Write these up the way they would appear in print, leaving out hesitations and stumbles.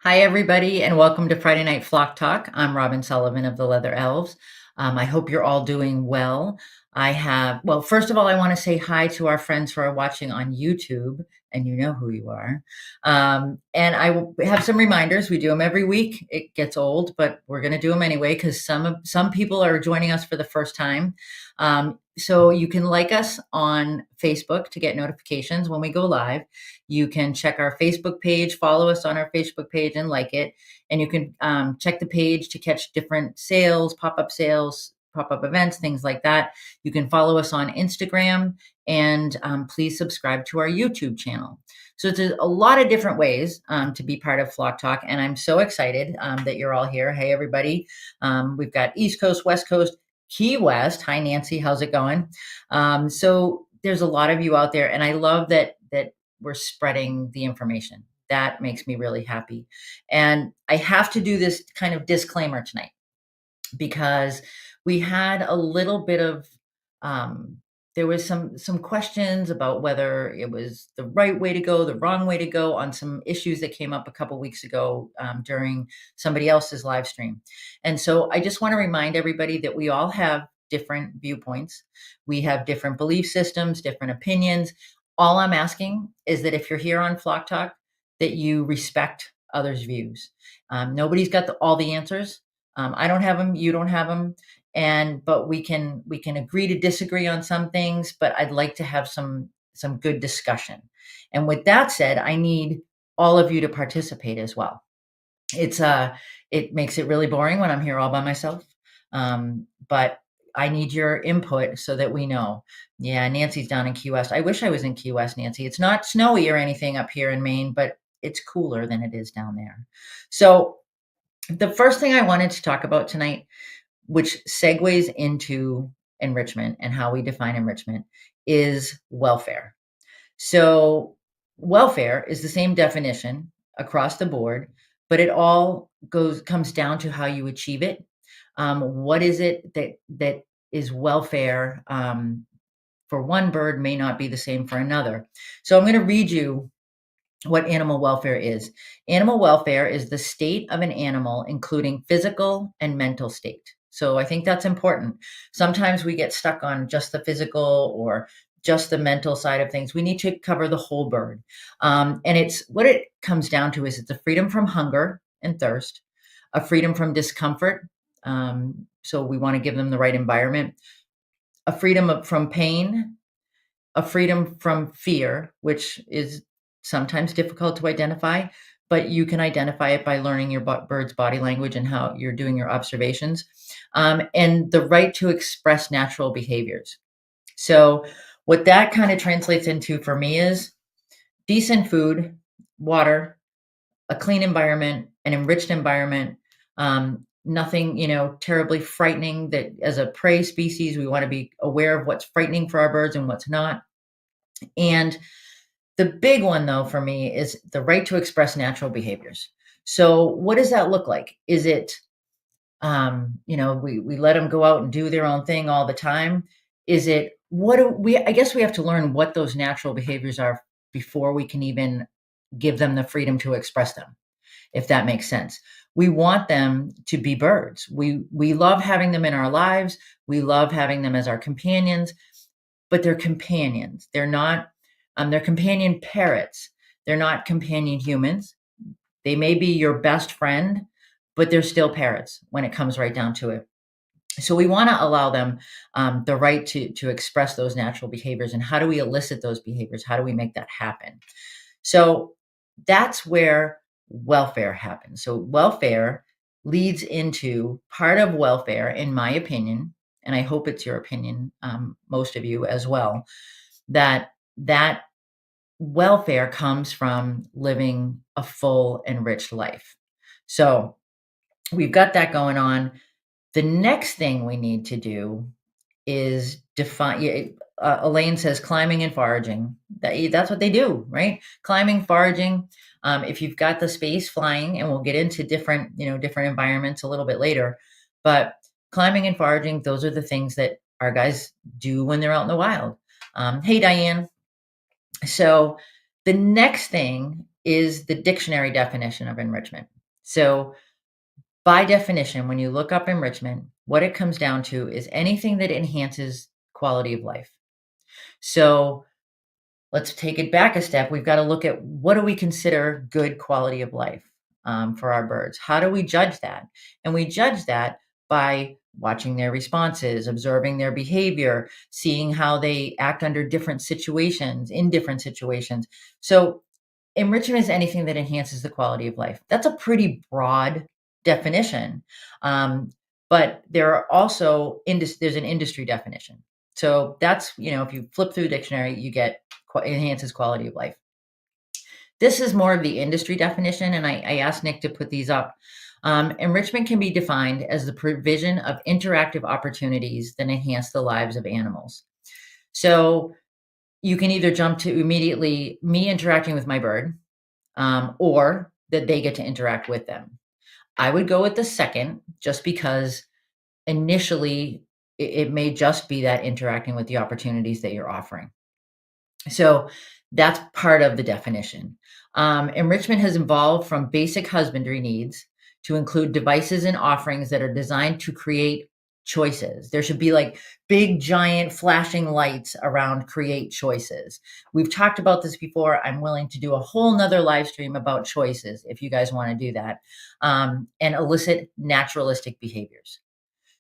Hi, everybody, and welcome to Friday Night Flock Talk. I'm Robin Sullivan of the Leather Elves. I hope you're all doing well. Well, first of all, I want to say hi to our friends who are watching on YouTube, and you know who you are. And I will have some reminders. We do them every week. It gets old, but we're going to do them anyway because some people are joining us for the first time. So you can like us on Facebook to get notifications when we go live. You can check our Facebook page, follow us on our Facebook page and like it. And you can check the page to catch different sales, pop-up events, things like that. You can follow us on Instagram and please subscribe to our YouTube channel. So it's a lot of different ways to be part of Flock Talk. And I'm so excited that you're all here. Hey, everybody. We've got East Coast, West Coast, Key West. Hi, Nancy. How's it going? So there's a lot of you out there. And I love that we're spreading the information. That makes me really happy. And I have to do this kind of disclaimer tonight because we had a little bit of there was some questions about whether it was the right way to go, the wrong way to go on some issues that came up a couple weeks ago during somebody else's live stream. And so I just want to remind everybody that we all have different viewpoints. We have different belief systems, different opinions. All I'm asking is that if you're here on Flock Talk, that you respect others' views. Nobody's got all the answers. I don't have them. You don't have them. But we can agree to disagree on some things. But I'd like to have some good discussion. And with that said, I need all of you to participate as well. It makes it really boring when I'm here all by myself. But I need your input so that we know. Yeah, Nancy's down in Key West. I wish I was in Key West, Nancy. It's not snowy or anything up here in Maine, but it's cooler than it is down there. So the first thing I wanted to talk about tonight, which segues into enrichment and how we define enrichment, is welfare. So welfare is the same definition across the board, but it all comes down to how you achieve it. What is it that is welfare for one bird may not be the same for another. So I'm going to read you what animal welfare is. Animal welfare is the state of an animal, including physical and mental state. So I think that's important. Sometimes we get stuck on just the physical or just the mental side of things. We need to cover the whole bird. And it's what it comes down to is it's a freedom from hunger and thirst, a freedom from discomfort. So we want to give them the right environment, a freedom from pain, a freedom from fear, which is sometimes difficult to identify, but you can identify it by learning your bird's body language and how you're doing your observations, and the right to express natural behaviors. So what that kind of translates into for me is decent food, water, a clean environment, an enriched environment, nothing, terribly frightening. That as a prey species, we want to be aware of what's frightening for our birds and what's not. And the big one, though, for me is the right to express natural behaviors. So what does that look like? Is it, we let them go out and do their own thing all the time? Is it, I guess we have to learn what those natural behaviors are before we can even give them the freedom to express them, if that makes sense. We want them to be birds. We love having them in our lives. We love having them as our companions, but they're companions. They're companion parrots. They're not companion humans. They may be your best friend, but they're still parrots when it comes right down to it. So we want to allow them the right to express those natural behaviors. And how do we elicit those behaviors? How do we make that happen? So that's where welfare happens. So welfare leads into part of welfare, in my opinion, and I hope it's your opinion, most of you as well, that welfare comes from living a full, enriched life. So we've got that going on. The next thing we need to do is define. Elaine says climbing and foraging. That's what they do, right? Climbing, foraging. If you've got the space, flying, and we'll get into different environments a little bit later. But climbing and foraging, those are the things that our guys do when they're out in the wild. Hey, Diane. So the next thing is the dictionary definition of enrichment. So, by definition, when you look up enrichment, what it comes down to is anything that enhances quality of life. So, let's take it back a step. We've got to look at what do we consider good quality of life for our birds? How do we judge that? And we judge that by watching their responses, observing their behavior, seeing how they act under different situations, in different situations. So, enrichment is anything that enhances the quality of life. That's a pretty broad definition. Um, but there are also there's an industry definition. So that's, if you flip through the dictionary, you get enhances quality of life. This is more of the industry definition, and I asked Nick to put these up. Enrichment can be defined as the provision of interactive opportunities that enhance the lives of animals. So you can either jump to immediately me interacting with my bird, or that they get to interact with them. I would go with the second, just because initially it may just be that interacting with the opportunities that you're offering. So that's part of the definition. Enrichment has evolved from basic husbandry needs to include devices and offerings that are designed to create choices. There should be like big, giant flashing lights around create choices. We've talked about this before. I'm willing to do a whole nother live stream about choices if you guys want to do that, and elicit naturalistic behaviors.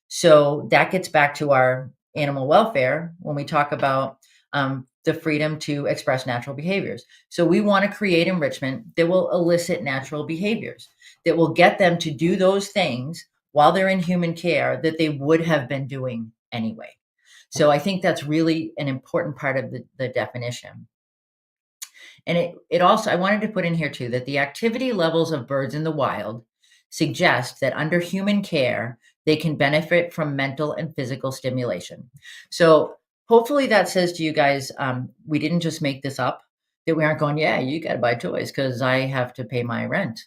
So that gets back to our animal welfare when we talk about the freedom to express natural behaviors. So we want to create enrichment that will elicit natural behaviors, that will get them to do those things while they're in human care that they would have been doing anyway. So I think that's really an important part of the definition. And it also, I wanted to put in here too, that the activity levels of birds in the wild suggest that under human care, they can benefit from mental and physical stimulation. So hopefully that says to you guys, we didn't just make this up, that we aren't going, yeah, you got to buy toys because I have to pay my rent.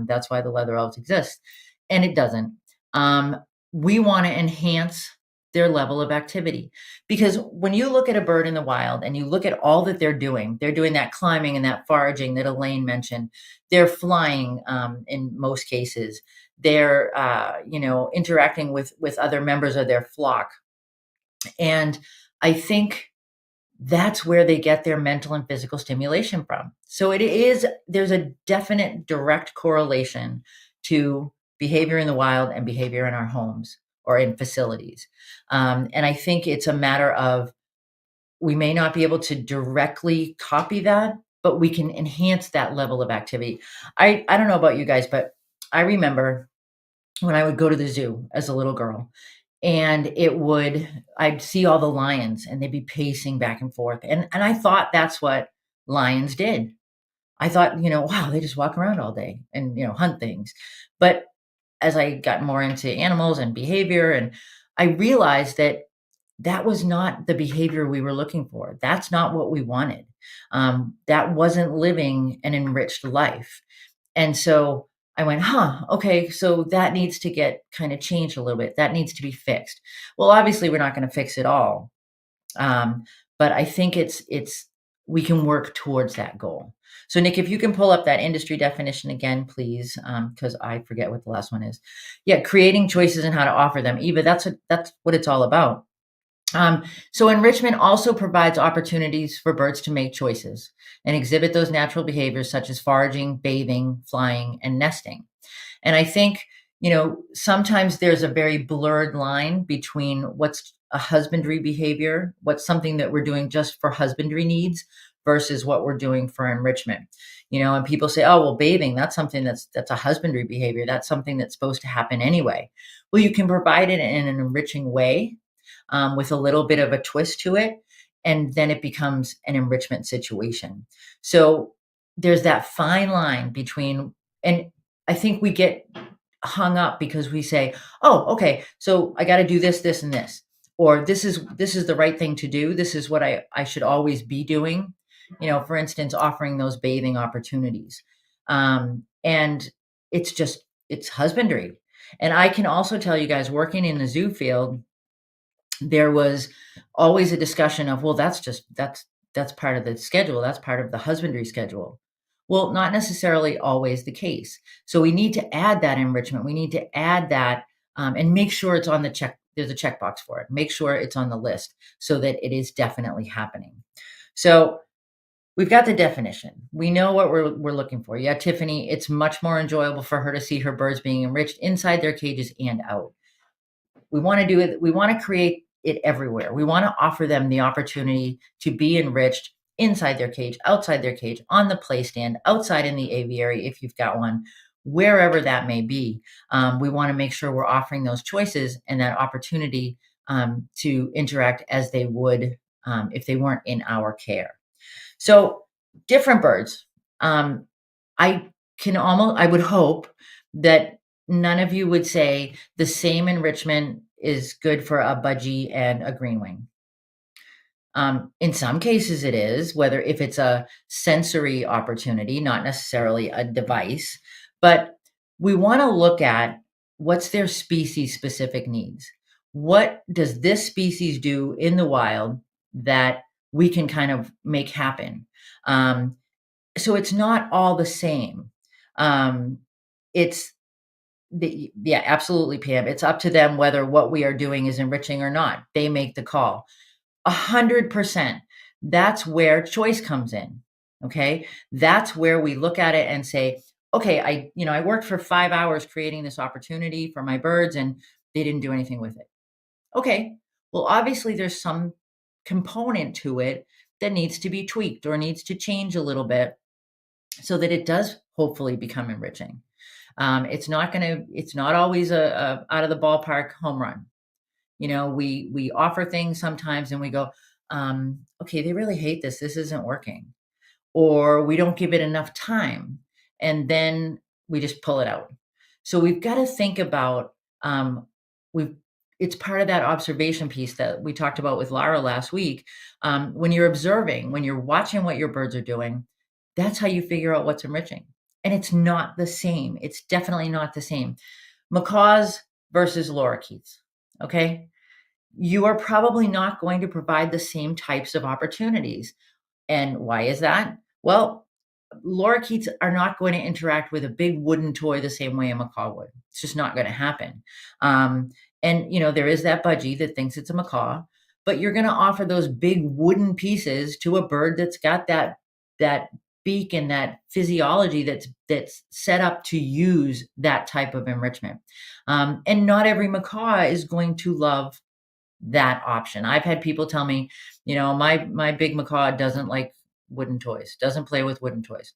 That's why the leather elves exist. And it doesn't. Um, we want to enhance their level of activity. Because when you look at a bird in the wild and you look at all that they're doing that climbing and that foraging that Elaine mentioned. They're flying in most cases. They're interacting with other members of their flock. And I think that's where they get their mental and physical stimulation from. So there's a definite direct correlation to behavior in the wild and behavior in our homes or in facilities. And I think it's a matter of we may not be able to directly copy that, but we can enhance that level of activity. I don't know about you guys, but I remember when I would go to the zoo as a little girl, and I'd see all the lions and they'd be pacing back and forth. And I thought that's what lions did. I thought, wow, they just walk around all day and, hunt things. But as I got more into animals and behavior, and I realized that that was not the behavior we were looking for. That's not what we wanted. That wasn't living an enriched life. And so I went, okay, so that needs to get kind of changed a little bit. That needs to be fixed. Well, obviously, we're not going to fix it all. But I think we can work towards that goal. So Nick, if you can pull up that industry definition again, please, because I forget what the last one is. Yeah, creating choices and how to offer them. Eva, that's what it's all about. So enrichment also provides opportunities for birds to make choices and exhibit those natural behaviors such as foraging, bathing, flying, and nesting. And I think, sometimes there's a very blurred line between what's a husbandry behavior, what's something that we're doing just for husbandry needs versus what we're doing for enrichment. And people say, oh, well, bathing, that's something that's a husbandry behavior. That's something that's supposed to happen anyway. Well, you can provide it in an enriching way, with a little bit of a twist to it, and then it becomes an enrichment situation. So there's that fine line between, and I think we get hung up because we say, oh, okay, so I got to do this, this, and this, or this is the right thing to do. This is what I should always be doing. For instance, offering those bathing opportunities. And it's husbandry. And I can also tell you guys, working in the zoo field, there was always a discussion of, well, that's part of the schedule. That's part of the husbandry schedule. Well, not necessarily always the case. So we need to add that enrichment. We need to add that and make sure it's on the check. There's a checkbox for it. Make sure it's on the list so that it is definitely happening. So we've got the definition. We know what we're looking for. Yeah, Tiffany, it's much more enjoyable for her to see her birds being enriched inside their cages and out. We want to do it. We want to create it everywhere. We want to offer them the opportunity to be enriched inside their cage, outside their cage, on the play stand, outside in the aviary if you've got one, wherever that may be. We want to make sure we're offering those choices and that opportunity to interact as they would if they weren't in our care. So different birds. I I would hope that none of you would say the same enrichment is good for a budgie and a greenwing. In some cases it is, whether if it's a sensory opportunity, not necessarily a device, but we want to look at what's their species specific needs. What does this species do in the wild that we can kind of make happen? So it's not all the same. It's yeah, absolutely, Pam. It's up to them whether what we are doing is enriching or not. They make the call. 100%. That's where choice comes in. Okay. That's where we look at it and say, okay, I worked for 5 hours creating this opportunity for my birds and they didn't do anything with it. Okay. Well, obviously there's some component to it that needs to be tweaked or needs to change a little bit so that it does hopefully become enriching. It's not always a out of the ballpark home run. We offer things sometimes and we go, okay, they really hate this. This isn't working. Or we don't give it enough time. And then we just pull it out. So we've got to think about we've it's part of that observation piece that we talked about with Lara last week. When you're observing, when you're watching what your birds are doing, that's how you figure out what's enriching. And it's not the same. It's definitely not the same. Macaws versus lorikeets. Okay. You are probably not going to provide the same types of opportunities. And why is that? Well, lorikeets are not going to interact with a big wooden toy the same way a macaw would. It's just not going to happen. And there is that budgie that thinks it's a macaw, but you're going to offer those big wooden pieces to a bird that's got that beak and that physiology that's set up to use that type of enrichment. And not every macaw is going to love that option. I've had people tell me, my big macaw doesn't like wooden toys, doesn't play with wooden toys.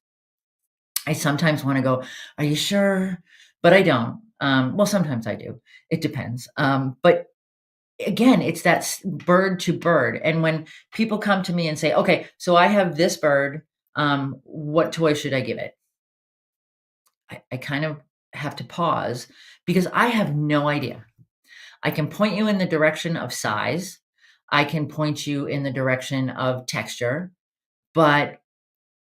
I sometimes want to go, are you sure? But I don't. Well, sometimes I do. It depends. But again, it's that bird to bird. And when people come to me and say, okay, so I have this bird, what toy should I give it? I kind of have to pause because I have no idea. I can point you in the direction of size. I can point you in the direction of texture, but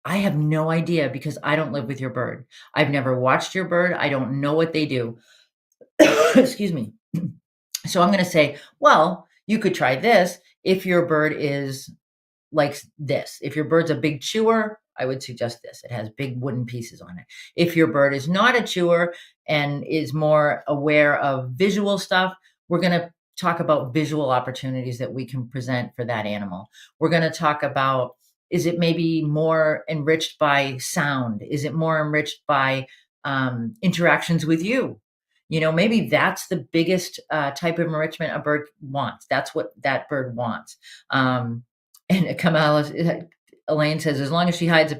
I have no idea because I don't live with your bird. I've never watched your bird. I don't know what they do. Excuse me. So I'm going to say, well, you could try this if your bird is like this. If your bird's a big chewer, I would suggest this. It has big wooden pieces on it. If your bird is not a chewer and is more aware of visual stuff, we're going to talk about visual opportunities that we can present for that animal. We're going to talk about, is it maybe more enriched by sound? Is it more enriched by interactions with you? Maybe that's the biggest type of enrichment a bird wants. That's what that bird wants. And Elaine says, as long as she hides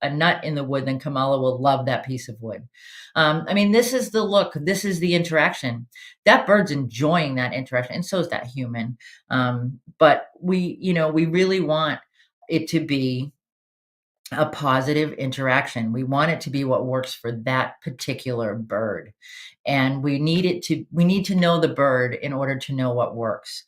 a nut in the wood, then Kamala will love that piece of wood. This is the look. This is the interaction. That bird's enjoying that interaction, and so is that human. But we really want it to be a positive interaction. We want it to be what works for that particular bird. And we need to know the bird in order to know what works.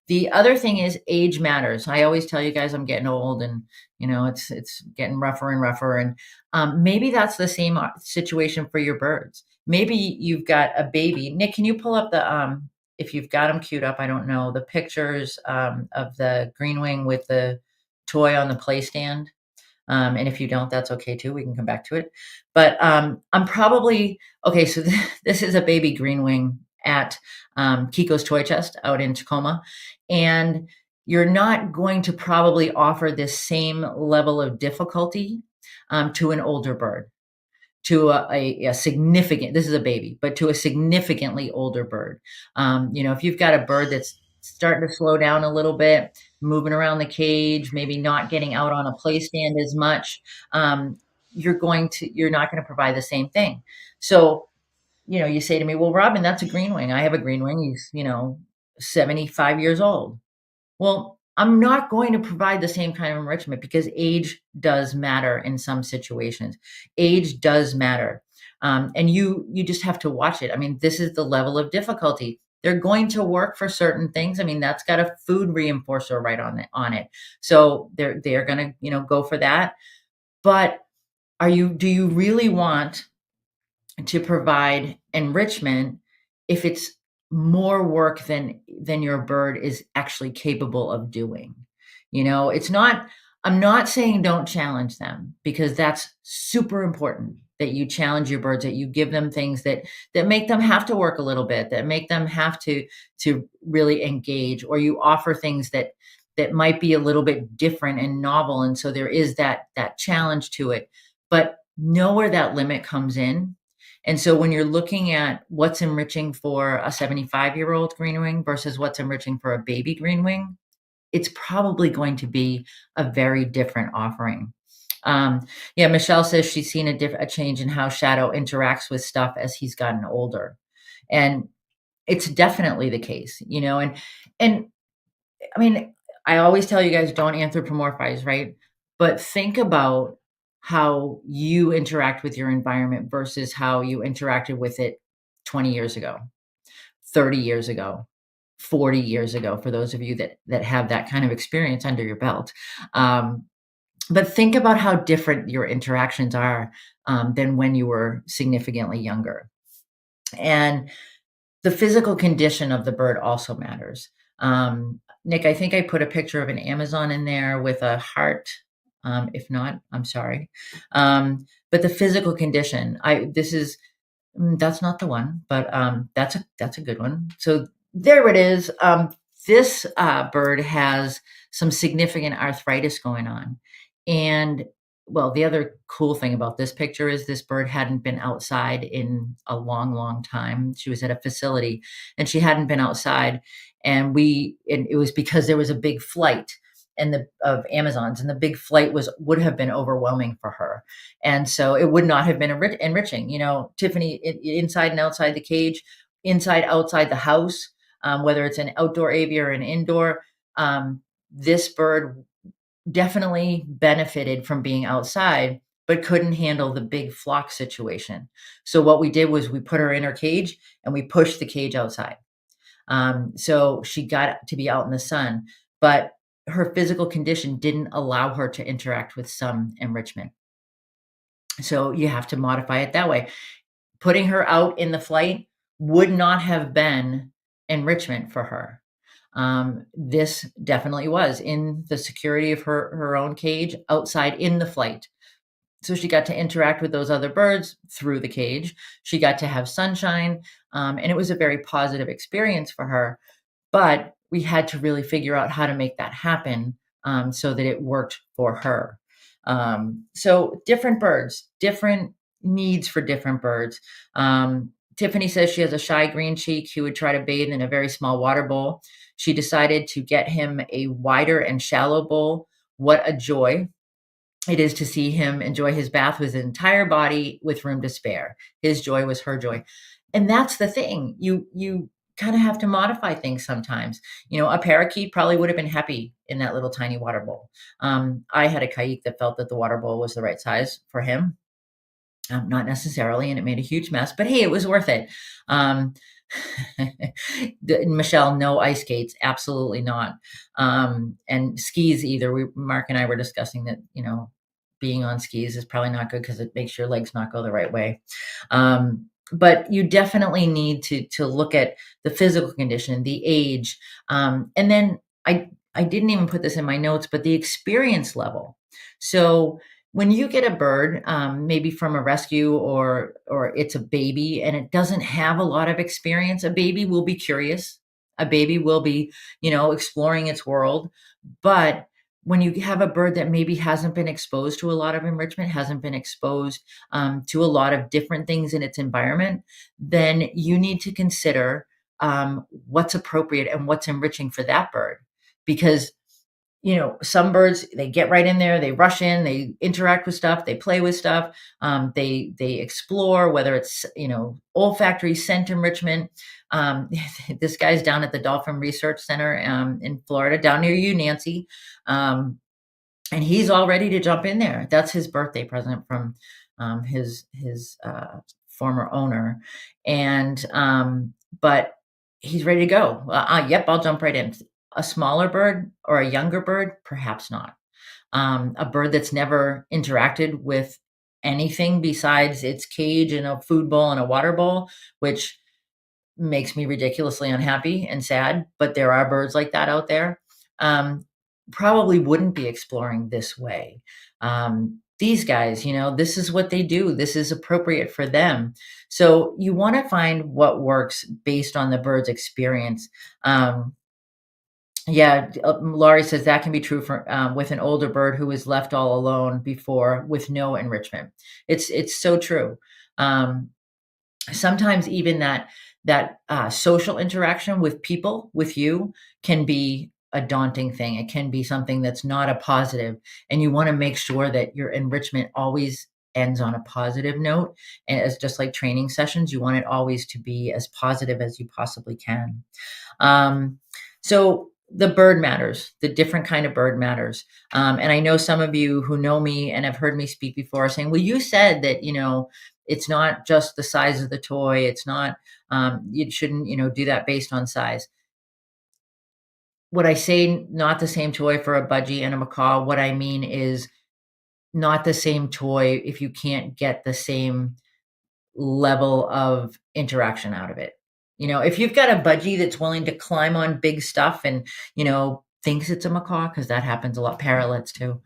The other thing is age matters. I always tell you guys I'm getting old and it's getting rougher and rougher. And maybe that's the same situation for your birds. Maybe you've got a baby. Nick, can you pull up if you've got them queued up, I don't know, the pictures of the greenwing with the toy on the play stand? And if you don't, that's okay too. We can come back to it. But I'm probably okay. So this is a baby green wing at Kiko's Toy Chest out in Tacoma, and you're not going to probably offer this same level of difficulty to an older bird, to a significant, this is a baby, but to a significantly older bird. If you've got a bird that's starting to slow down a little bit, moving around the cage, maybe not getting out on a play stand as much, um, you're not going to provide the same thing. So, you say to me, well, Robin, that's a green wing. I have a green wing. He's, 75 years old. Well, I'm not going to provide the same kind of enrichment because age does matter in some situations. Age does matter. And you just have to watch it. I mean, this is the level of difficulty. They're going to work for certain things. I mean, that's got a food reinforcer right on it. So they're going to, go for that. But do you really want to provide enrichment if it's more work than your bird is actually capable of doing? It's not, I'm not saying don't challenge them, because that's super important, that you challenge your birds, that you give them things that make them have to work a little bit, that make them have to really engage, or you offer things that might be a little bit different and novel, and so there is that challenge to it. But know where that limit comes in. And so when you're looking at what's enriching for a 75-year-old green wing versus what's enriching for a baby green wing, it's probably going to be a very different offering. Yeah, Michelle says she's seen a change in how Shadow interacts with stuff as he's gotten older, and it's definitely the case. And I mean, I always tell you guys, don't anthropomorphize, right? But think about how you interact with your environment versus how you interacted with it 20 years ago, 30 years ago, 40 years ago, for those of you that have that kind of experience under your belt. But think about how different your interactions are than when you were significantly younger. And the physical condition of the bird also matters. Nick, I think I put a picture of an Amazon in there with a heart. If not, I'm sorry. But the physical condition, that's not the one, but that's a good one. So there it is. This bird has some significant arthritis going on, and well, the other cool thing about this picture is this bird hadn't been outside in a long, long time. She was at a facility, and she hadn't been outside, and it was because there was a big flight of Amazons, and the big flight would have been overwhelming for her. And so it would not have been enriching. Tiffany, inside and outside the cage, inside, outside the house, whether it's an outdoor avia or an indoor, this bird definitely benefited from being outside, but couldn't handle the big flock situation. So what we did was we put her in her cage and we pushed the cage outside. So she got to be out in the sun, but her physical condition didn't allow her to interact with some enrichment. So you have to modify it that way. Putting her out in the flight would not have been enrichment for her. This definitely was in the security of her own cage, outside in the flight. So she got to interact with those other birds through the cage. She got to have sunshine, and it was a very positive experience for her. But we had to really figure out how to make that happen, so that it worked for her. So different birds, different needs for different birds. Tiffany says she has a shy green cheek who would try to bathe in a very small water bowl. She decided to get him a wider and shallow bowl. What a joy it is to see him enjoy his bath with his entire body with room to spare. His joy was her joy. And that's the thing. You kind of have to modify things sometimes. A parakeet probably would have been happy in that little tiny water bowl. I had a kayik that felt that the water bowl was the right size for him. Not necessarily, and it made a huge mess, but hey, it was worth it. Michelle, no ice skates, absolutely not. And skis either. Mark and I were discussing that, being on skis is probably not good because it makes your legs not go the right way. But you definitely need to look at the physical condition, the age, and then I didn't even put this in my notes, but the experience level. So When you get a bird, maybe from a rescue or it's a baby and it doesn't have a lot of experience, a baby will be curious. A baby will be, exploring its world. But when you have a bird that maybe hasn't been exposed to a lot of enrichment, hasn't been exposed to a lot of different things in its environment, then you need to consider what's appropriate and what's enriching for that bird. Because some birds, they get right in there, they rush in, they interact with stuff, they play with stuff, they explore, whether it's olfactory scent enrichment. This guy's down at the Dolphin Research Center in Florida, down near you, Nancy, and he's all ready to jump in there. That's his birthday present from his former owner, and but he's ready to go. Yep, I'll jump right in. A smaller bird or a younger bird, perhaps not. A bird that's never interacted with anything besides its cage and a food bowl and a water bowl, which makes me ridiculously unhappy and sad, but there are birds like that out there. Um, Probably wouldn't be exploring this way. These guys, this is what they do. This is appropriate for them. So you want to find what works based on the bird's experience. Yeah, Laurie says that can be true for with an older bird who was left all alone before with no enrichment. It's so true. Um, Sometimes even that social interaction with people, with you, can be a daunting thing. It can be something that's not a positive, and you want to make sure that your enrichment always ends on a positive note. And it's just like training sessions, you want it always to be as positive as you possibly can. So the bird matters. The different kind of bird matters. And I know some of you who know me and have heard me speak before are saying, well, you said that, it's not just the size of the toy. It's not, you shouldn't, do that based on size. What I say, not the same toy for a budgie and a macaw, what I mean is not the same toy if you can't get the same level of interaction out of it. If you've got a budgie that's willing to climb on big stuff and, thinks it's a macaw, because that happens a lot, parrots too,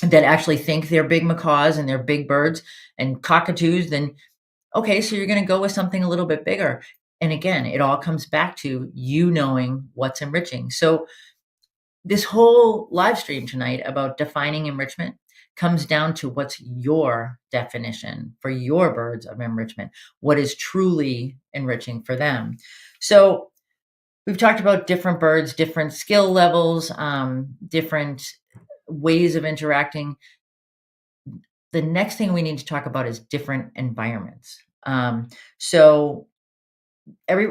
that actually think they're big macaws and they're big birds and cockatoos, then okay, so you're going to go with something a little bit bigger. And again, it all comes back to you knowing what's enriching. So this whole live stream tonight about defining enrichment comes down to what's your definition for your birds of enrichment, what is truly enriching for them. So we've talked about different birds, different skill levels, different ways of interacting. The next thing we need to talk about is different environments. So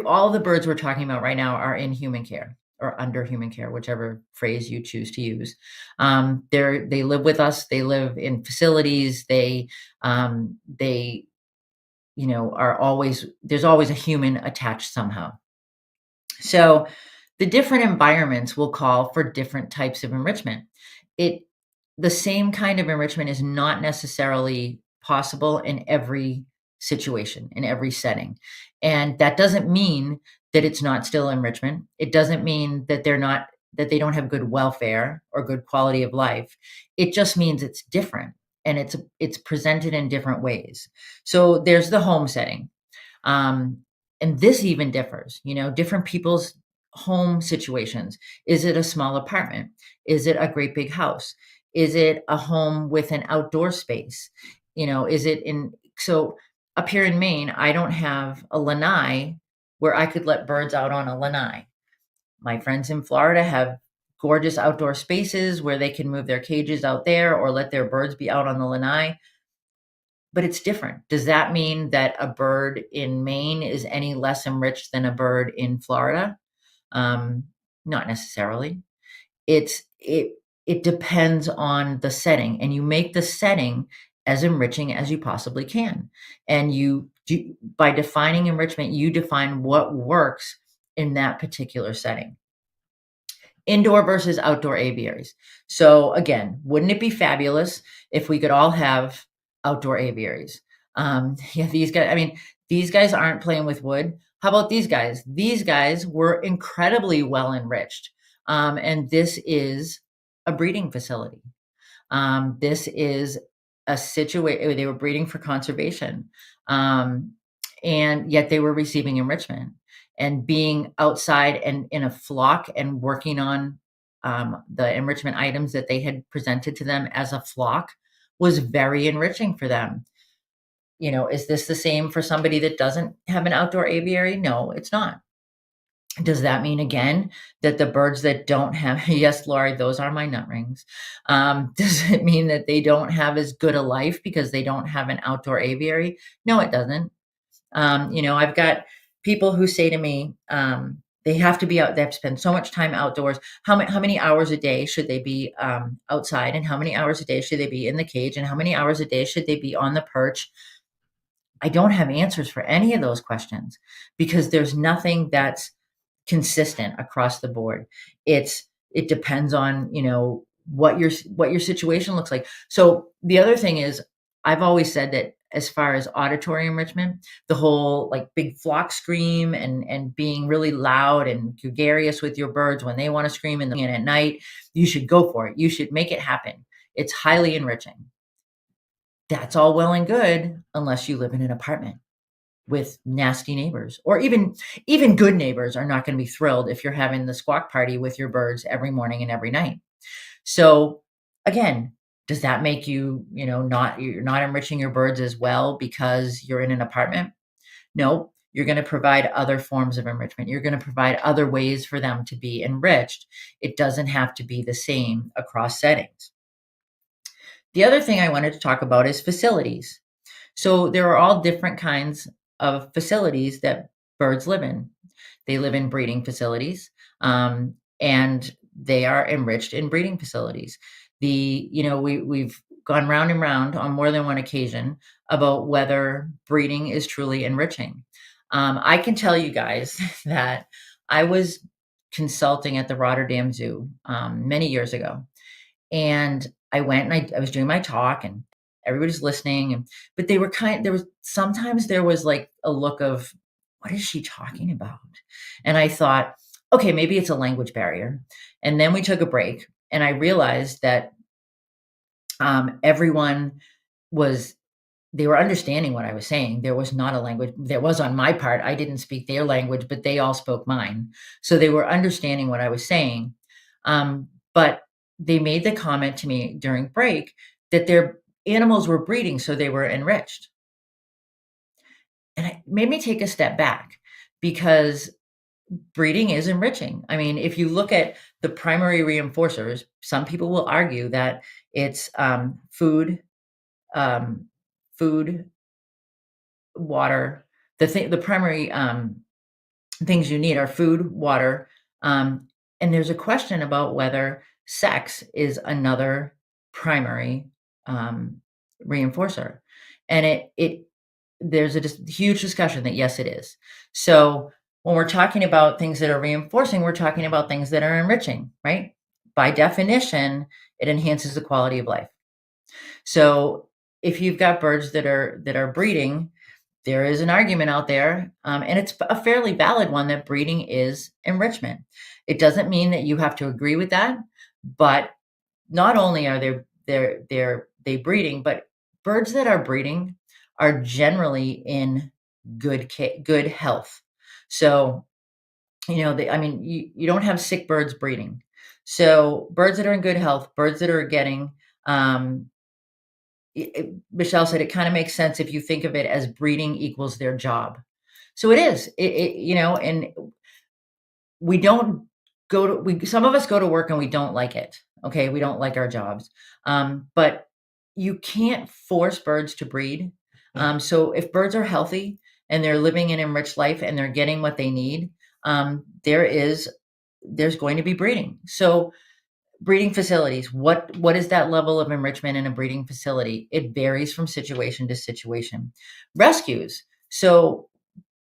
all the birds we're talking about right now are in human care or under human care, whichever phrase you choose to use. They live with us. They live in facilities. They are always, there's always a human attached somehow. So the different environments will call for different types of enrichment. The same kind of enrichment is not necessarily possible in every situation, in every setting. And that doesn't mean that it's not still enrichment. It doesn't mean that that they don't have good welfare or good quality of life. It just means it's different and it's presented in different ways. So there's the home setting. Um, and this even differs, different people's home situations. Is it a small apartment? Is it a great big house? Is it a home with an outdoor space? Is it so up here in Maine, I don't have a lanai where I could let birds out on a lanai. My friends in Florida have gorgeous outdoor spaces where they can move their cages out there or let their birds be out on the lanai. But it's different. Does that mean that a bird in Maine is any less enriched than a bird in Florida? Not necessarily. It depends on the setting, and you make the setting as enriching as you possibly can. And by defining enrichment, you define what works in that particular setting. Indoor versus outdoor aviaries. So again, wouldn't it be fabulous if we could all have outdoor aviaries? Yeah, these guys aren't playing with wood. How about these guys? These guys were incredibly well enriched. And this is a breeding facility. This is a situation, they were breeding for conservation, um, and yet they were receiving enrichment. And being outside and in a flock and working on the enrichment items that they had presented to them as a flock was very enriching for them. Is this the same for somebody that doesn't have an outdoor aviary? No, it's not. Does that mean again that the birds that don't have yes, Laurie, those are my nut rings. Does it mean that they don't have as good a life because they don't have an outdoor aviary? No, it doesn't. I've got people who say to me, they have to be out, they have to spend so much time outdoors. How many hours a day should they be outside? And how many hours a day should they be in the cage? And how many hours a day should they be on the perch? I don't have answers for any of those questions because there's nothing that's consistent across the board. It depends on, what your situation looks like. So the other thing is I've always said that as far as auditory enrichment, the whole like big flock scream and being really loud and gregarious with your birds when they want to scream in the and at night, you should go for it. You should make it happen. It's highly enriching. That's all well and good unless you live in an apartment with nasty neighbors, or even good neighbors are not going to be thrilled if you're having the squawk party with your birds every morning and every night. So again, does that make you're not enriching your birds as well because you're in an apartment? No, you're going to provide other forms of enrichment. You're going to provide other ways for them to be enriched. It doesn't have to be the same across settings. The other thing I wanted to talk about is facilities. So there are all different kinds of facilities that birds live in. They live in breeding facilities, and they are enriched in breeding facilities. We've gone round and round on more than one occasion about whether breeding is truly enriching. I can tell you guys that I was consulting at the Rotterdam Zoo many years ago, and I went and I was doing my talk and everybody's listening, but there was sometimes there was like a look of, "What is she talking about?" And I thought, "Okay, maybe it's a language barrier." And then we took a break, and I realized that, everyone was they were understanding what I was saying. There was not a language there was on my part, I didn't speak their language, but they all spoke mine. So they were understanding what I was saying. But they made the comment to me during break that their animals were breeding, so they were enriched. And it made me take a step back because breeding is enriching. I mean, if you look at the primary reinforcers, some people will argue that it's um, food, water. The primary things you need are food, water, and there's a question about whether sex is another primary um, reinforcer, and it there's a huge discussion that yes, it is. So when we're talking about things that are reinforcing, we're talking about things that are enriching, right? By definition, it enhances the quality of life. So if you've got birds that are breeding, there is an argument out there, and it's a fairly valid one that breeding is enrichment. It doesn't mean that you have to agree with that, but not only are they breeding, but birds that are breeding are generally in good health. So, I mean, you don't have sick birds breeding. So birds that are in good health, birds that are getting, Michelle said it kind of makes sense if you think of it as breeding equals their job. So it is, and we don't some of us go to work and we don't like it. Okay. We don't like our jobs. But you can't force birds to breed. So if birds are healthy and they're living an enriched life and they're getting what they need, there's going to be breeding. So breeding facilities, what is that level of enrichment in a breeding facility? It varies from situation to situation. Rescues. So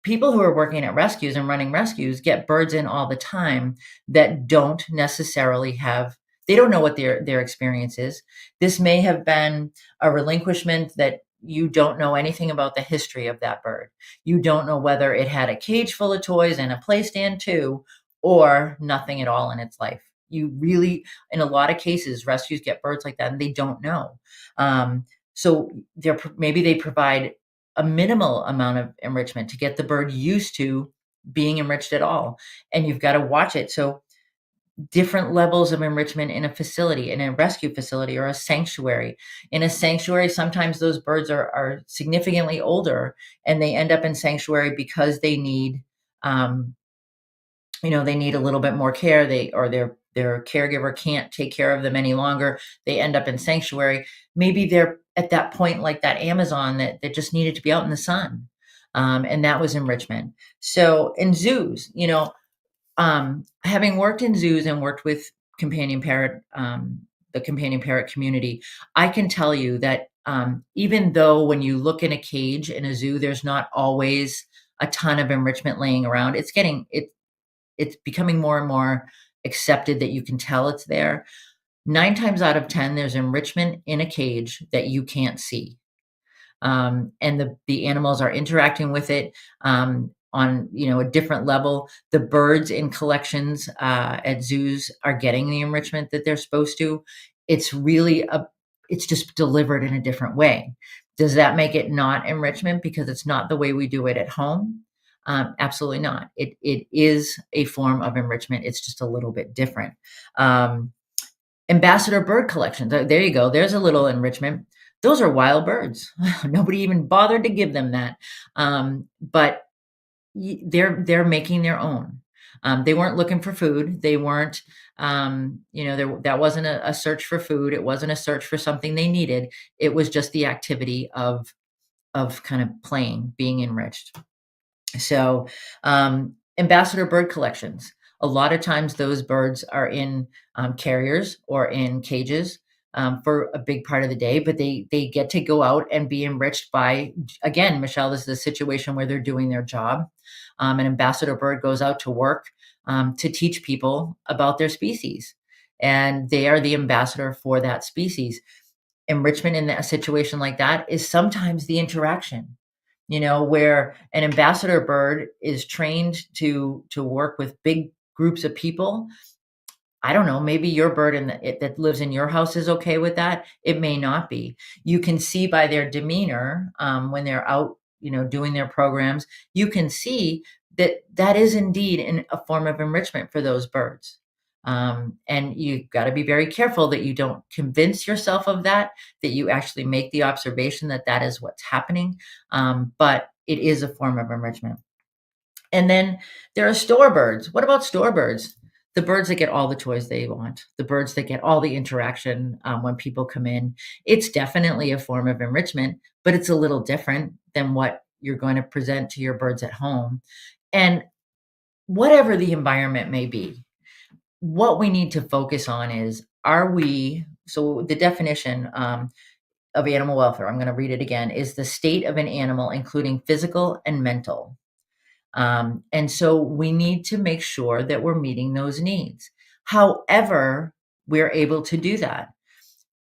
people who are working at rescues and running rescues get birds in all the time that don't necessarily they don't know what their experience is. This may have been a relinquishment that you don't know anything about the history of that bird. You don't know whether it had a cage full of toys and a play stand too, or nothing at all in its life. you really, in a lot of cases, rescues get birds like that and they don't know. So maybe they provide a minimal amount of enrichment to get the bird used to being enriched at all. And you've got to watch it. So different levels of enrichment in a facility, in a rescue facility or a sanctuary. In a sanctuary, sometimes those birds are significantly older and they end up in sanctuary because they need, um, they need a little bit more care. Their caregiver can't take care of them any longer. They end up in sanctuary. Maybe they're at that point like that Amazon that just needed to be out in the sun. And that was enrichment. So in zoos, having worked in zoos and worked with companion parrot, the companion parrot community, I can tell you that even though when you look in a cage in a zoo, there's not always a ton of enrichment laying around. It's becoming more and more accepted that you can tell it's there. 9 times out of 10, there's enrichment in a cage that you can't see, and the animals are interacting with it on a different level. The birds in collections at zoos are getting the enrichment that they're supposed to. It's really it's just delivered in a different way. Does that make it not enrichment because it's not the way we do it at home? Absolutely not. It is a form of enrichment. It's just a little bit different. Um, Ambassador bird collections. There you go. There's a little enrichment. Those are wild birds. Nobody even bothered to give them that. But they're making their own. They weren't looking for food. They weren't, that wasn't a search for food. It wasn't a search for something they needed. It was just the activity of kind of playing, being enriched. So, ambassador bird collections. A lot of times those birds are in carriers or in cages for a big part of the day, but they get to go out and be enriched by, again, Michelle, this is a situation where they're doing their job. An ambassador bird goes out to work to teach people about their species, and they are the ambassador for that species. Enrichment in a situation like that is sometimes the interaction, where an ambassador bird is trained to work with big groups of people. I don't know, maybe your bird that lives in your house is okay with that. It may not be. You can see by their demeanor when they're out, doing their programs. You can see that that is indeed a form of enrichment for those birds. And you've got to be very careful that you don't convince yourself of that, that you actually make the observation that that is what's happening. But it is a form of enrichment. And then there are store birds. What about store birds? The birds that get all the toys they want, the birds that get all the interaction when people come in. It's definitely a form of enrichment, but it's a little different than what you're going to present to your birds at home. And whatever the environment may be, what we need to focus on is, so the definition of animal welfare, I'm going to read it again, is the state of an animal, including physical and mental. And so we need to make sure that we're meeting those needs. However, we're able to do that.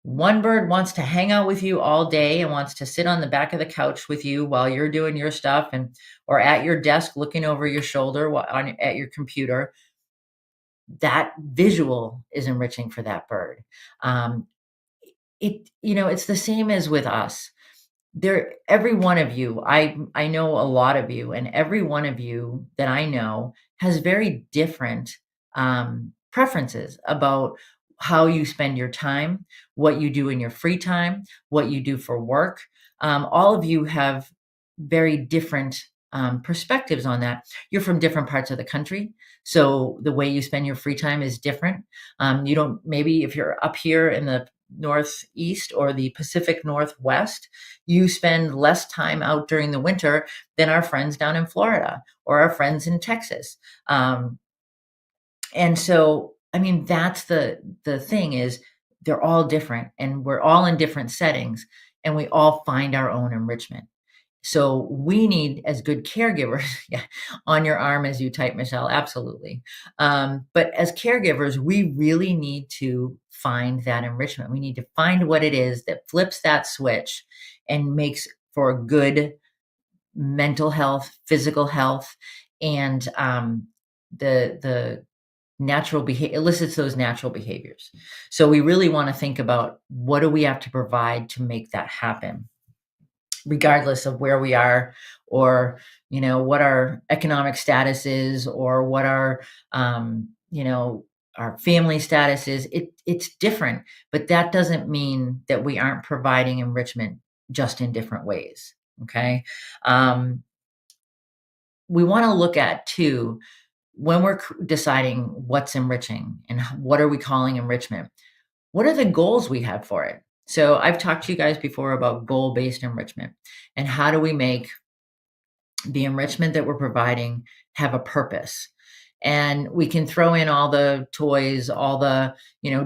One bird wants to hang out with you all day and wants to sit on the back of the couch with you while you're doing your stuff or at your desk looking over your shoulder at your computer. That visual is enriching for that bird. Um, it's the same as with us. Every one of you, I know a lot of you, and every one of you that I know has very different preferences about how you spend your time, what you do in your free time, what you do for work. All of you have very different perspectives on that. You're from different parts of the country, so the way you spend your free time is different. You don't, maybe if you're up here in the Northeast or the Pacific Northwest, you spend less time out during the winter than our friends down in Florida or our friends in Texas. And so, I mean, that's the thing is they're all different and we're all in different settings and we all find our own enrichment. So we need, as good caregivers, yeah, on your arm as you type, Michelle, absolutely. But as caregivers, we really need to find that enrichment. We need to find what it is that flips that switch and makes for good mental health, physical health, and the natural behavior elicits those natural behaviors. So we really want to think about what do we have to provide to make that happen, regardless of where we are, or what our economic status is, or what our family status is. It's different, but that doesn't mean that we aren't providing enrichment, just in different ways. Okay. We want to look at too, when we're deciding what's enriching and what are we calling enrichment, what are the goals we have for it? So I've talked to you guys before about goal-based enrichment, and how do we make the enrichment that we're providing have a purpose. And we can throw in all the toys, all the,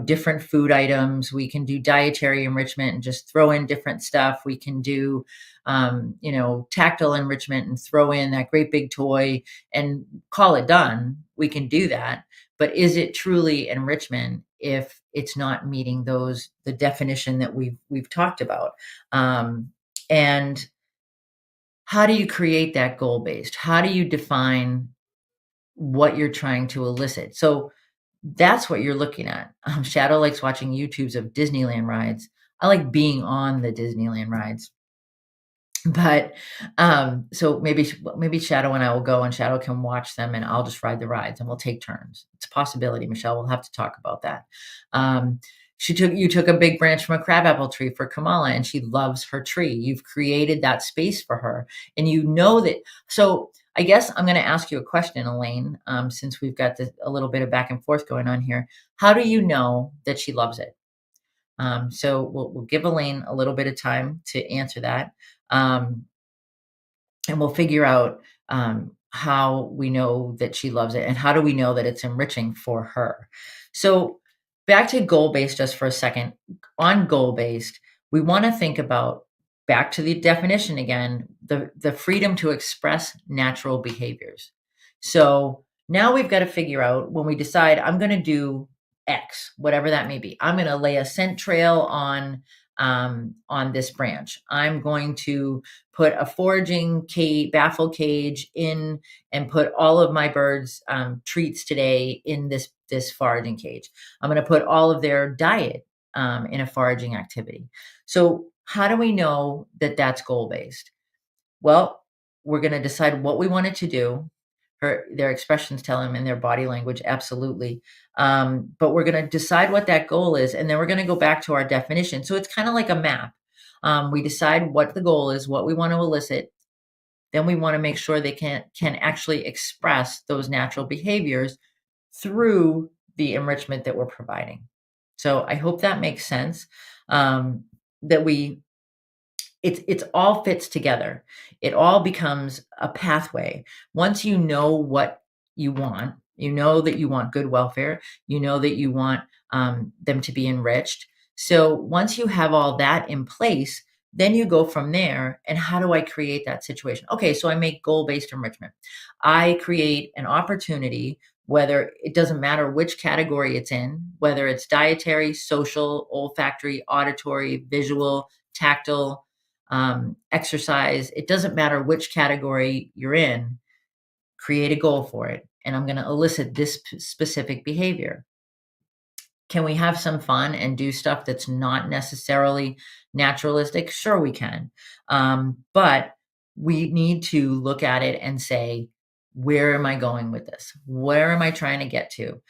different food items. We can do dietary enrichment and just throw in different stuff. We can do, tactile enrichment and throw in that great big toy and call it done. We can do that. But is it truly enrichment if it's not meeting the definition that we've talked about? And how do you create that goal based? How do you define what you're trying to elicit? So that's what you're looking at. Shadow likes watching YouTubes of Disneyland rides. I like being on the Disneyland rides. But, so maybe Shadow and I will go, and Shadow can watch them, and I'll just ride the rides, and we'll take turns. It's a possibility, Michelle. We'll have to talk about that. You took a big branch from a crabapple tree for Kamala, and she loves her tree. You've created that space for her, and you know that. So I guess I'm gonna ask you a question, Elaine, since we've got a little bit of back and forth going on here. How do you know that she loves it? So we'll give Elaine a little bit of time to answer that. Um, and we'll figure out how we know that she loves it, and how do we know that it's enriching for her. So back to goal based just for a second. On goal based, we want to think about, back to the definition again, the freedom to express natural behaviors. So now we've got to figure out, when we decide I'm going to do X, whatever that may be. I'm going to lay a scent trail on this branch. I'm going to put a foraging baffle cage in, and put all of my birds' treats today in this foraging cage. I'm going to put all of their diet in a foraging activity. So how do we know that that's goal based? Well, we're going to decide what we want it to do. Their expressions tell them, in their body language, absolutely. But we're going to decide what that goal is, and then we're going to go back to our definition. So it's kind of like a map. We decide what the goal is, what we want to elicit. Then we want to make sure they can actually express those natural behaviors through the enrichment that we're providing. So I hope that makes sense. That it's all fits together. It all becomes a pathway. Once you know what you want, you know that you want good welfare, you know that you want them to be enriched. So once you have all that in place, then you go from there. And how do I create that situation? Okay, so I make goal-based enrichment. I create an opportunity, whether it doesn't matter which category it's in, whether it's dietary, social, olfactory, auditory, visual, tactile, exercise. It doesn't matter which category you're in. Create a goal for it, and I'm going to elicit this specific behavior. Can we have some fun and do stuff that's not necessarily naturalistic? Sure, we can. But we need to look at it and say, where am I going with this? Where am I trying to get to?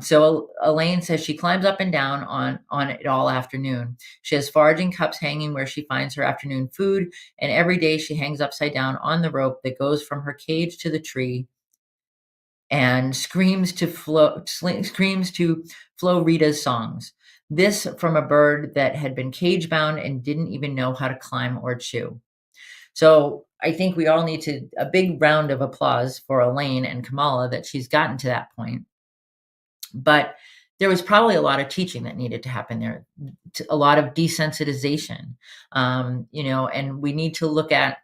So Elaine says she climbs up and down on it all afternoon. She has foraging cups hanging where she finds her afternoon food, and every day she hangs upside down on the rope that goes from her cage to the tree, and screams to Flo Rita's songs. This from a bird that had been cage bound and didn't even know how to climb or chew. So I think we all need a big round of applause for Elaine and Kamala, that she's gotten to that point. But there was probably a lot of teaching that needed to happen there, a lot of desensitization, and we need to look at,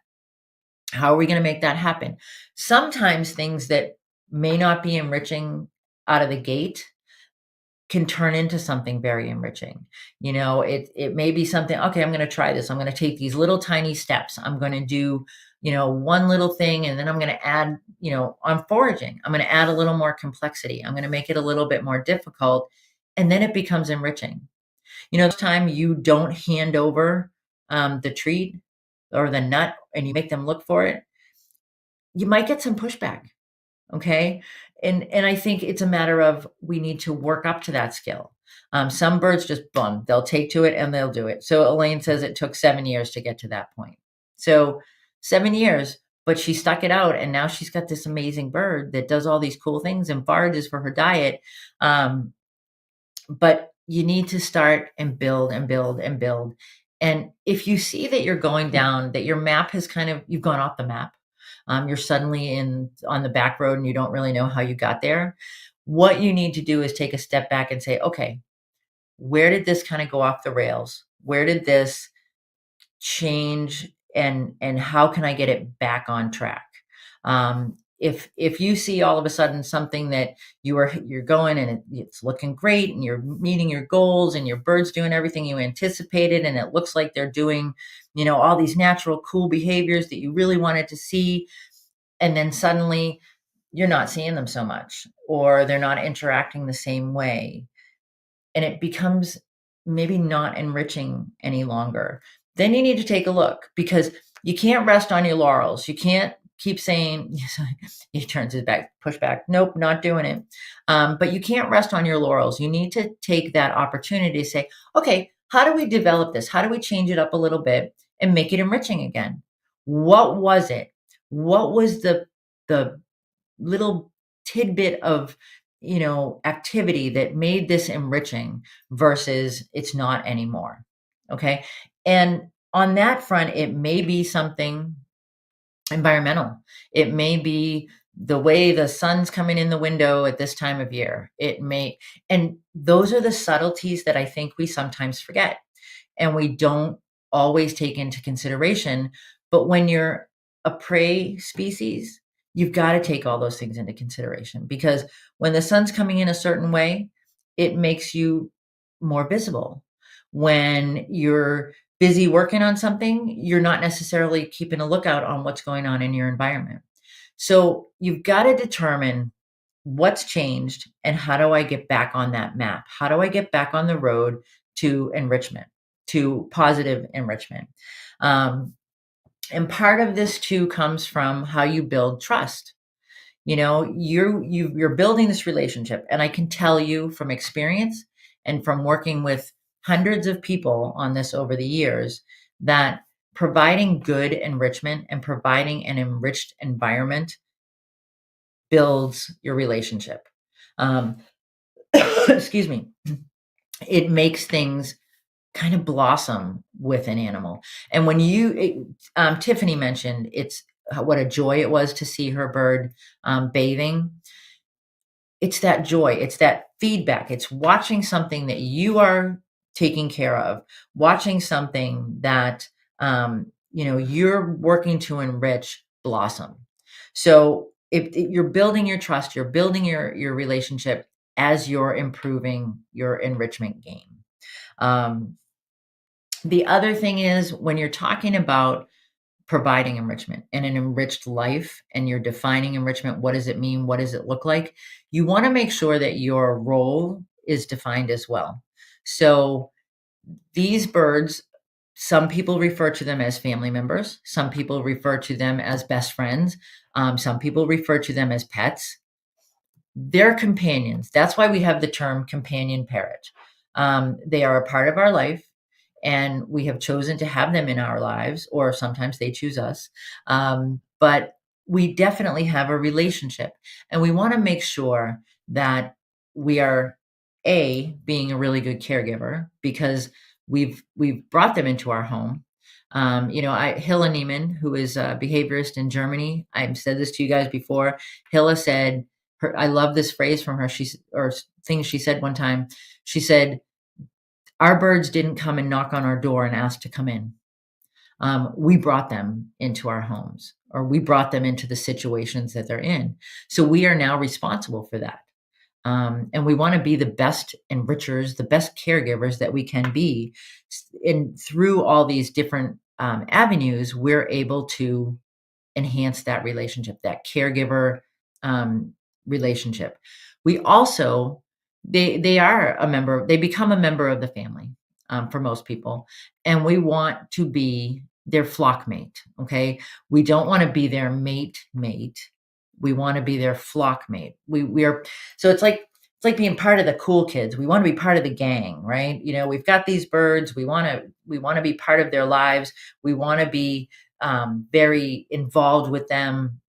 how are we going to make that happen? Sometimes things that may not be enriching out of the gate can turn into something very enriching. It may be something, okay, I'm going to try this. I'm going to take these little tiny steps. I'm going to do, one little thing, and then I'm going to add, on foraging, I'm going to add a little more complexity. I'm going to make it a little bit more difficult. And then it becomes enriching. This time you don't hand over the treat or the nut and you make them look for it, you might get some pushback. Okay. And I think it's a matter of we need to work up to that skill. Some birds just boom, they'll take to it and they'll do it. So Elaine says it took 7 years to get to that point. So 7 years, but she stuck it out, and now she's got this amazing bird that does all these cool things and forages for her diet. But you need to start and build and build and build. And if you see that you're going down, that your map has you've gone off the map, you're suddenly on the back road and you don't really know how you got there. What you need to do is take a step back and say, okay, where did this kind of go off the rails? Where did this change, and how can I get it back on track? If you see all of a sudden something that you're going and it's looking great and you're meeting your goals and your bird's doing everything you anticipated and it looks like they're doing, all these natural cool behaviors that you really wanted to see, and then suddenly you're not seeing them so much, or they're not interacting the same way, and it becomes maybe not enriching any longer, then you need to take a look, because you can't rest on your laurels. You can't keep saying, he turns his back, push back. Nope, not doing it. But you can't rest on your laurels. You need to take that opportunity to say, okay, how do we develop this? How do we change it up a little bit and make it enriching again? What was it? What was the little tidbit of activity that made this enriching versus it's not anymore? Okay. And on that front, it may be something environmental. It may be the way the sun's coming in the window at this time of year. And those are the subtleties that I think we sometimes forget and we don't always take into consideration. But when you're a prey species, you've got to take all those things into consideration, because when the sun's coming in a certain way, it makes you more visible. When you're busy working on something, you're not necessarily keeping a lookout on what's going on in your environment. So you've got to determine what's changed and how do I get back on that map? How do I get back on the road to enrichment, to positive enrichment? And part of this too comes from how you build trust. You're building this relationship, and I can tell you from experience and from working with hundreds of people on this over the years that providing good enrichment and providing an enriched environment builds your relationship. Um, excuse me. It makes things kind of blossom with an animal. And when Tiffany mentioned what a joy it was to see her bird bathing. It's that joy. It's that feedback. It's watching something that you are taking care of, watching something that, you're working to enrich blossom. So if you're building your trust, you're building your relationship as you're improving your enrichment game. The other thing is, when you're talking about providing enrichment and an enriched life, and you're defining enrichment, what does it mean? What does it look like? You want to make sure that your role is defined as well. So these birds, some people refer to them as family members. Some people refer to them as best friends. Some people refer to them as pets. They're companions. That's why we have the term companion parrot. They are a part of our life, and we have chosen to have them in our lives, or sometimes they choose us. But we definitely have a relationship, and we want to make sure that we are being a really good caregiver, because we've brought them into our home. Hilla Niemann, who is a behaviorist in Germany, I've said this to you guys before. Hilla said, I love this phrase from her. Things she said one time. She said, "Our birds didn't come and knock on our door and ask to come in. We brought them into our homes, or we brought them into the situations that they're in. So we are now responsible for that." And we want to be the best enrichers, the best caregivers that we can be. And through all these different avenues, we're able to enhance that relationship, that caregiver um, relationship. We also they are a member. They become a member of the family for most people, and we want to be their flock mate. Okay, we don't want to be their mate. We want to be their flock mate. We are so it's like being part of the cool kids. We want to be part of the gang, right? You know, we've got these birds. We want to be part of their lives. We want to be very involved with them.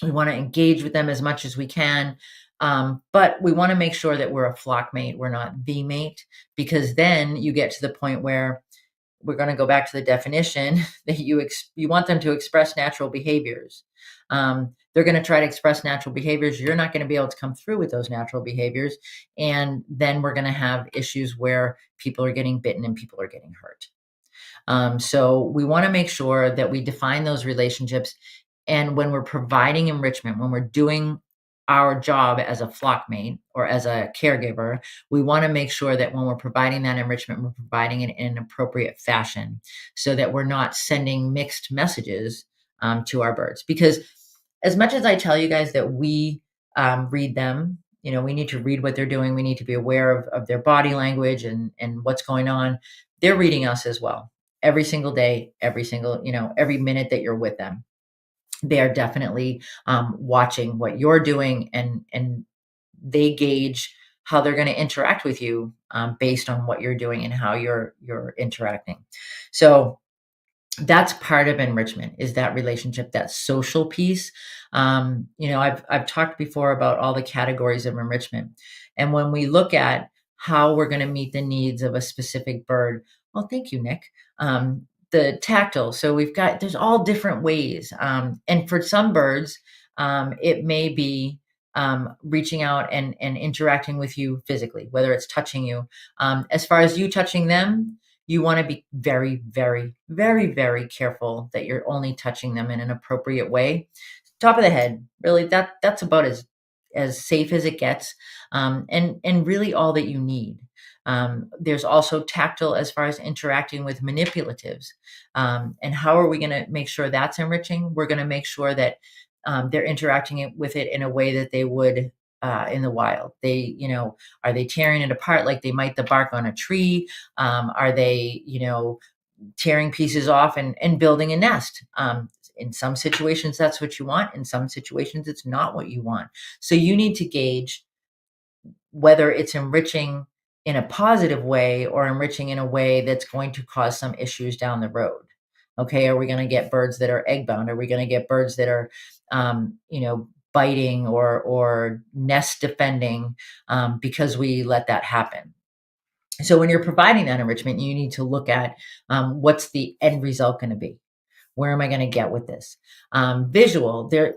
We want to engage with them as much as we can. But we want to make sure that we're a flock mate. We're not the mate, because then you get to the point where we're going to go back to the definition that you want them to express natural behaviors. They're going to try to express natural behaviors. You're not going to be able to come through with those natural behaviors. And then we're going to have issues where people are getting bitten and people are getting hurt. So we want to make sure that we define those relationships. And when we're providing enrichment, when we're doing our job as a flock mate or as a caregiver, we want to make sure that when we're providing that enrichment, we're providing it in an appropriate fashion so that we're not sending mixed messages to our birds. Because as much as I tell you guys that we read them, you know, we need to read what they're doing. We need to be aware of their body language and what's going on. They're reading us as well every single day, every single, every minute that you're with them. They are definitely watching what you're doing, and they gauge how they're going to interact with you based on what you're doing and how you're interacting. So that's part of enrichment, is that relationship, that social piece. I've talked before about all the categories of enrichment, and when we look at how we're going to meet the needs of a specific bird. Well, thank you, Nick. The tactile. So there's all different ways, and for some birds, it may be reaching out and interacting with you physically, whether it's touching you. As far as you touching them, you want to be very, very, very, very careful that you're only touching them in an appropriate way. Top of the head, really, that's about as safe as it gets, and really all that you need. There's also tactile as far as interacting with manipulatives. And how are we going to make sure that's enriching? We're going to make sure that they're interacting with it in a way that they would in the wild. Are they tearing it apart like they might the bark on a tree? Are they, tearing pieces off and building a nest? In some situations, that's what you want. In some situations, it's not what you want. So you need to gauge whether it's enriching in a positive way or enriching in a way that's going to cause some issues down the road. Okay, are we going to get birds that are egg bound? Are we going to get birds that are, biting or nest defending because we let that happen? So when you're providing that enrichment, you need to look at what's the end result going to be. Where am I going to get with this? Visual. There,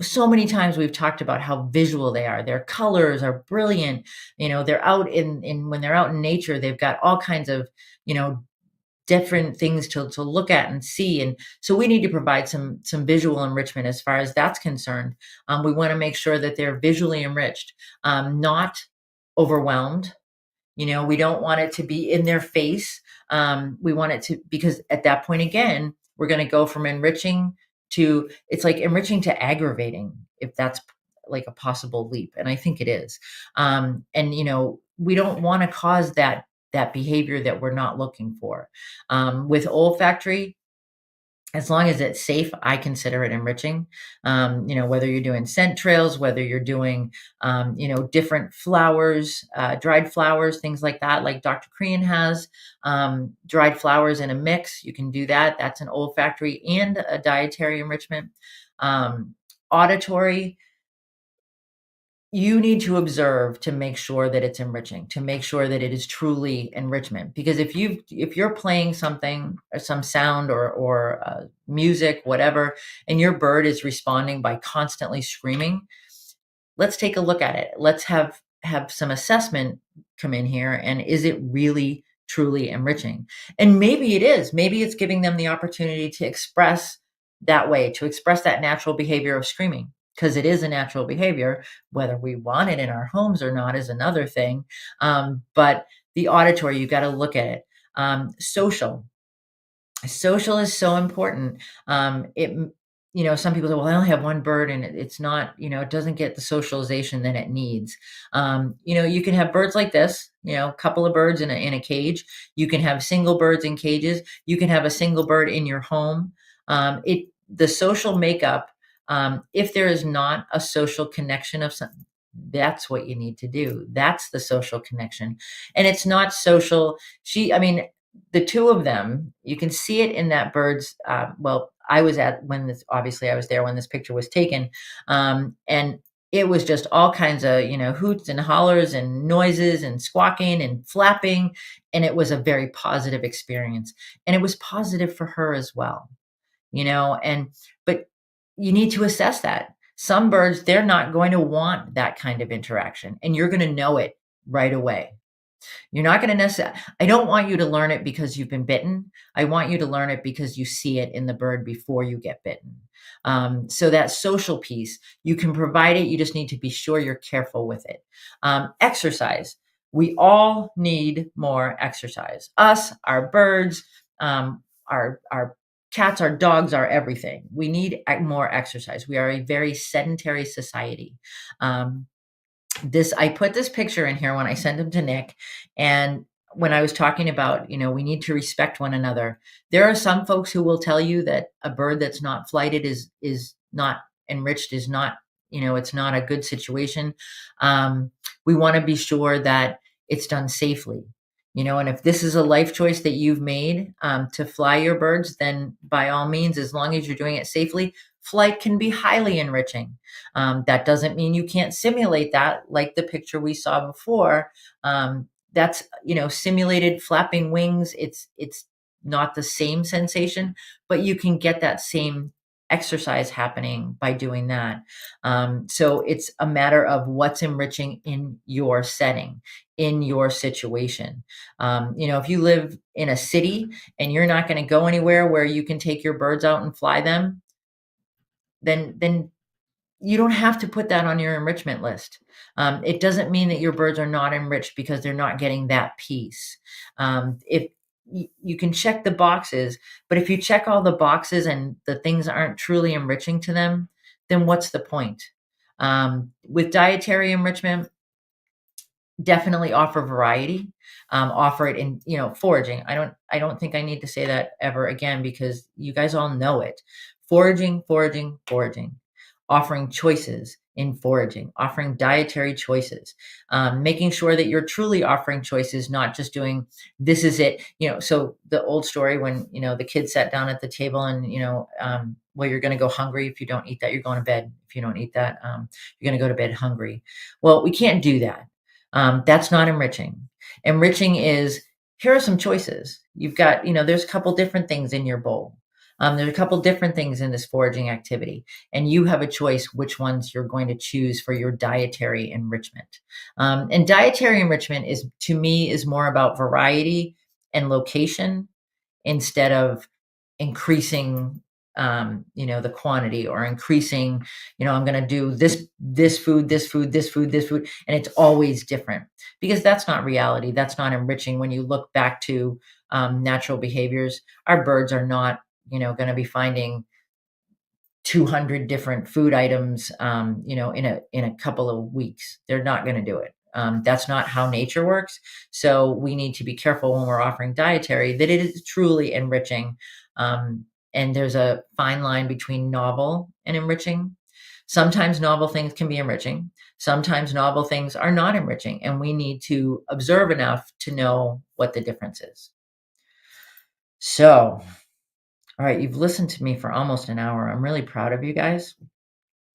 so many times we've talked about how visual they are. Their colors are brilliant. They're out in when they're out in nature, they've got all kinds of, different things to look at and see. And so we need to provide some visual enrichment as far as that's concerned. We want to make sure that they're visually enriched, not overwhelmed. We don't want it to be in their face. We want it to, because at that point, again, we're going to go from enriching to, it's like enriching to aggravating, if that's like a possible leap. And I think it is. And, we don't want to cause that behavior that we're not looking for. With olfactory, as long as it's safe, I consider it enriching. Whether you're doing scent trails, whether you're doing, different flowers, dried flowers, things like that, like Dr. Crean has, dried flowers in a mix. You can do that. That's an olfactory and a dietary enrichment. Auditory, you need to observe to make sure that it's enriching, to make sure that it is truly enrichment. Because if you're playing something or some sound or music, whatever, and your bird is responding by constantly screaming, let's take a look at it. Let's have some assessment come in here. And is it really truly enriching? And maybe it is. Maybe it's giving them the opportunity to express that way, to express that natural behavior of screaming. because it is a natural behavior. Whether we want it in our homes or not is another thing. But the auditory, you got to look at it. Social. Social is so important. Some people say, "Well, I only have one bird, and it's not, it doesn't get the socialization that it needs." You can have birds like this, a couple of birds in a cage. You can have single birds in cages. You can have a single bird in your home. The social makeup. If there is not a social connection of some, that's what you need to do. That's the social connection, and it's not social. I mean, the two of them, you can see it in that bird's, I was at when this obviously, I was there when this picture was taken, and it was just all kinds of, hoots and hollers and noises and squawking and flapping, and it was a very positive experience, and it was positive for her as well, and but you need to assess that. Some birds, they're not going to want that kind of interaction, and you're gonna know it right away. You're not gonna necessarily. I don't want you to learn it because you've been bitten. I want you to learn it because you see it in the bird before you get bitten. So that social piece, you can provide it, you just need to be sure you're careful with it. Exercise. We all need more exercise. Us, our birds, our cats, our dogs, our everything. We need more exercise. We are a very sedentary society. Um, I put this picture in here when I sent him to Nick, and when I was talking about, we need to respect one another. There are some folks who will tell you that a bird that's not flighted is not enriched, is not, it's not a good situation. We want to be sure that it's done safely. And if this is a life choice that you've made, to fly your birds, then by all means, as long as you're doing it safely, flight can be highly enriching. That doesn't mean you can't simulate that, like the picture we saw before. That's, simulated flapping wings. It's not the same sensation, but you can get that same exercise happening by doing that. So it's a matter of what's enriching in your setting, in your situation. If you live in a city and you're not going to go anywhere where you can take your birds out and fly them, then you don't have to put that on your enrichment list. It doesn't mean that your birds are not enriched because they're not getting that piece. If you can check the boxes, but if you check all the boxes and the things aren't truly enriching to them, then what's the point? With dietary enrichment, definitely offer variety. Offer it in, foraging. I don't think I need to say that ever again because you guys all know it. Foraging, foraging, foraging. Offering choices in foraging, offering dietary choices, making sure that you're truly offering choices, not just doing this is it. So the old story when the kids sat down at the table and well, you're going to go hungry if you don't eat that. You're going to bed if you don't eat that. You're going to go to bed hungry. Well, we can't do that. That's not enriching. Enriching is here are some choices. You've got, there's a couple different things in your bowl. There's a couple different things in this foraging activity, and you have a choice which ones you're going to choose for your dietary enrichment. And dietary enrichment to me, is more about variety and location instead of increasing the quantity or increasing, I'm going to do this food, this food, this food, this food, and it's always different because that's not reality. That's not enriching. When you look back to natural behaviors, our birds are not, going to be finding 200 different food items, in a couple of weeks. They're not going to do it. That's not how nature works. So we need to be careful when we're offering dietary that it is truly enriching. And there's a fine line between novel and enriching. Sometimes novel things can be enriching. Sometimes novel things are not enriching. And we need to observe enough to know what the difference is. So, all right, you've listened to me for almost an hour. I'm really proud of you guys.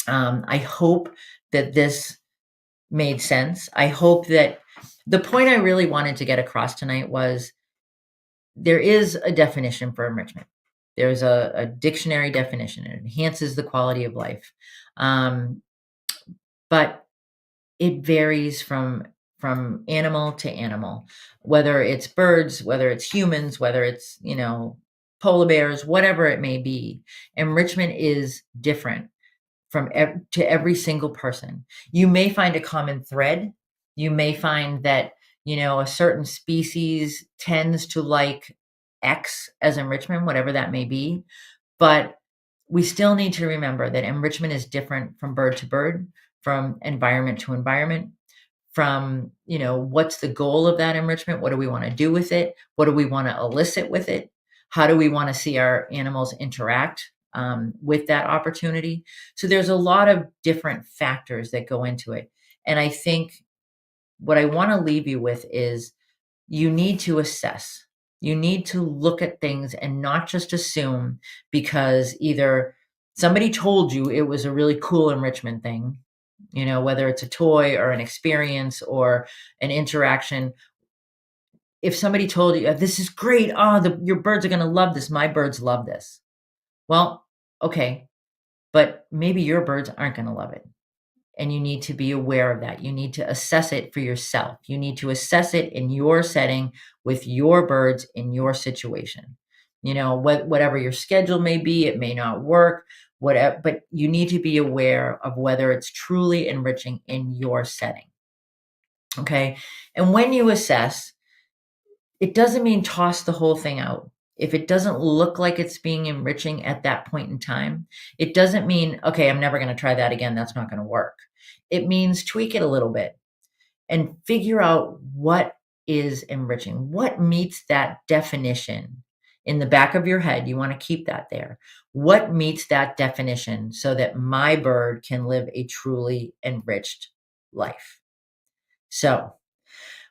I hope that this made sense. I hope that the point I really wanted to get across tonight was there is a definition for enrichment. There's a dictionary definition. It enhances the quality of life. But it varies from animal to animal, whether it's birds, whether it's humans, whether it's, polar bears, whatever it may be. Enrichment is different to every single person. You may find a common thread. You may find that, a certain species tends to like X as enrichment, whatever that may be. But we still need to remember that enrichment is different from bird to bird, from environment to environment, from, what's the goal of that enrichment? What do we want to do with it? What do we want to elicit with it? How do we want to see our animals interact with that opportunity? So there's a lot of different factors that go into it. And I think what I want to leave you with is you need to assess. You need to look at things and not just assume because either somebody told you it was a really cool enrichment thing, whether it's a toy or an experience or an interaction. If somebody told you, this is great, oh, your birds are going to love this, my birds love this. Well, okay, but maybe your birds aren't going to love it. And you need to be aware of that. You need to assess it for yourself. You need to assess it in your setting with your birds in your situation. Whatever your schedule may be, it may not work, whatever, but you need to be aware of whether it's truly enriching in your setting. Okay. And when you assess, it doesn't mean toss the whole thing out. If it doesn't look like it's being enriching at that point in time, it doesn't mean, okay, I'm never going to try that again. That's not going to work. It means tweak it a little bit and figure out what is enriching, what meets that definition in the back of your head. You want to keep that there. What meets that definition so that my bird can live a truly enriched life? So,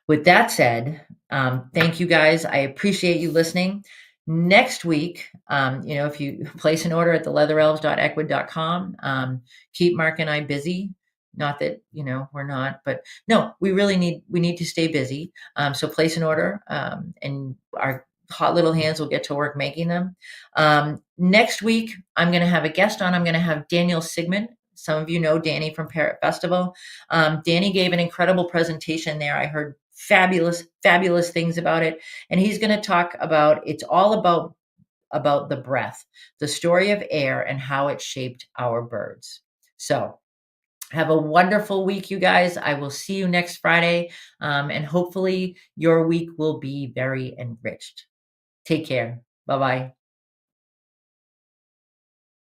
with that said, thank you guys. I appreciate you listening. Next week, if you place an order at theleatherelves.equid.com, keep Mark and I busy. Not that, we're not, but no, we need to stay busy. So place an order, and our hot little hands will get to work making them. Next week, I'm going to have a guest on. I'm going to have Daniel Sigmund. Some of you know Danny from Parrot Festival. Danny gave an incredible presentation there. I heard fabulous things about it. And he's going to talk about, it's all about the breath, the story of air and how it shaped our birds. So have a wonderful week, you guys. I will see you next Friday. And hopefully your week will be very enriched. Take care. Bye-bye.